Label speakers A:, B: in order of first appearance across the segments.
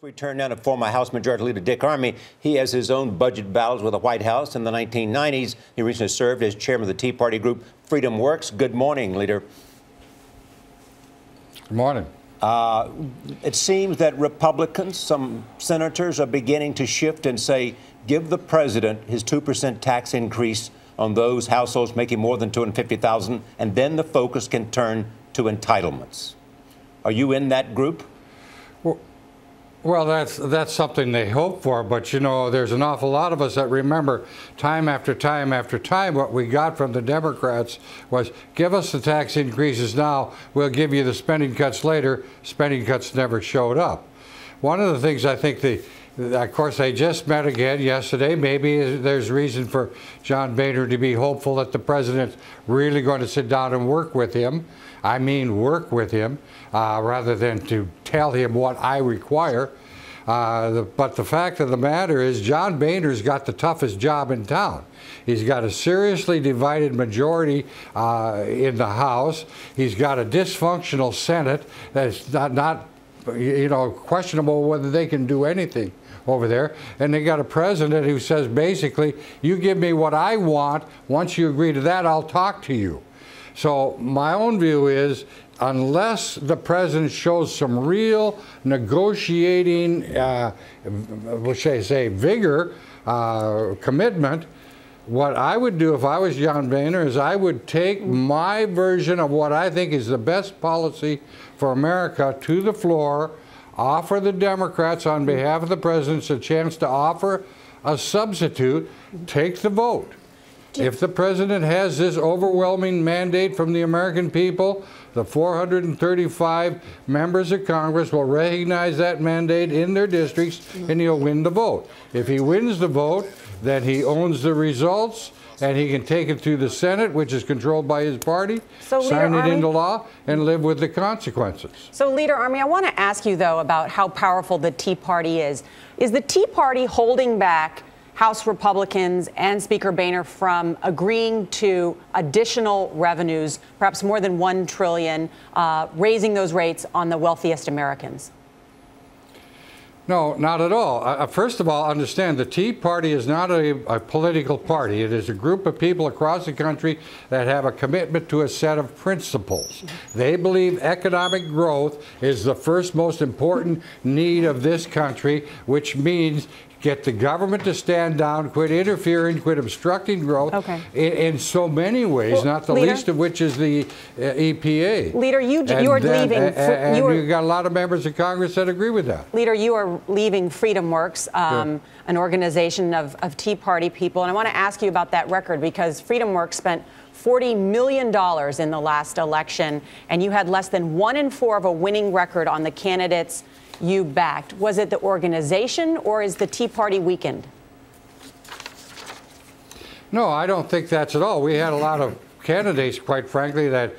A: We turn now to former House Majority Leader Dick Armey. He has his own budget battles with the White House. In the 1990s, he recently served as chairman of the Tea Party group Freedom Works. Good morning, Leader.
B: Good morning.
A: It seems that Republicans, some senators, are beginning to shift and say, give the president his 2% tax increase on those households making more than $250,000, and then the focus can turn to entitlements. Are you in that group?
B: Well, that's something they hope for, but you know, there's an awful lot of us that remember time after time after time what we got from the Democrats was, give us the tax increases now, we'll give you the spending cuts later. Spending cuts never showed up. One of the things I think of course, they just met again yesterday. Maybe there's reason for John Boehner to be hopeful that the president's really going to sit down and work with him. I mean work with him, rather than to tell him what I require. But the fact of the matter is John Boehner's got the toughest job in town. He's got a seriously divided majority in the House. He's got a dysfunctional Senate that's not you know, questionable whether they can do anything over there. And they got a president who says basically, you give me what I want. Once you agree to that, I'll talk to you. So my own view is, unless the president shows some real negotiating, what should I say, vigor, commitment, what I would do if I was John Boehner is I would take my version of what I think is the best policy for America to the floor, offer the Democrats on behalf of the president a chance to offer a substitute, take the vote. If the president has this overwhelming mandate from the American people, the 435 members of Congress will recognize that mandate in their districts and he'll win the vote. If he wins the vote, then he owns the results and he can take it through the Senate, which is controlled by his party, sign it into law, and live with the consequences.
C: So, Leader Armey, I want to ask you, though, about how powerful the Tea Party is. Is the Tea Party holding back House Republicans and Speaker Boehner from agreeing to additional revenues, perhaps more than $1 trillion, raising those rates on the wealthiest Americans?
B: No, not at all. First of all, understand the Tea Party is not a political party. It is a group of people across the country that have a commitment to a set of principles. They believe economic growth is the first most important need of this country, which means get the government to stand down, quit interfering, quit obstructing growth in so many ways, well, not the least of which is the EPA.
C: Leader, you are leaving.
B: You've got a lot of members of Congress that agree with that.
C: Leader, you are leaving Freedom Works, an organization of Tea Party people. And I want to ask you about that record, because Freedom Works spent $40 million in the last election, and you had less than 1 in 4 of a winning record on the candidates you backed. Was it the organization, or is the Tea Party weakened?
B: No, I don't think that's at all. We had a lot of candidates, quite frankly, that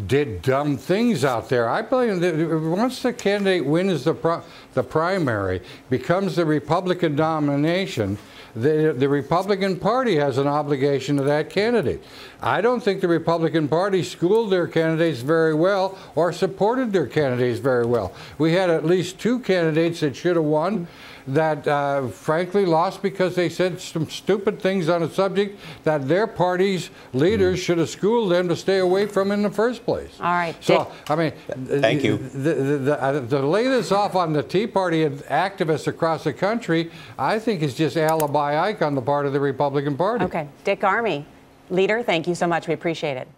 B: did dumb things out there. I believe that once the candidate wins the primary, becomes the Republican nomination, the Republican Party has an obligation to that candidate. I don't think the Republican Party schooled their candidates very well or supported their candidates very well. We had at least 2 candidates that should have won that frankly lost because they said some stupid things on a subject that their party's leaders should have schooled them to stay away from in the first place.
C: All right.
B: So, I mean,
A: thank you.
B: To lay this off on the Tea Party and activists across the country, I think is just alibi-ike on the part of the Republican Party.
C: Okay. Dick Armey, Leader, thank you so much. We appreciate it.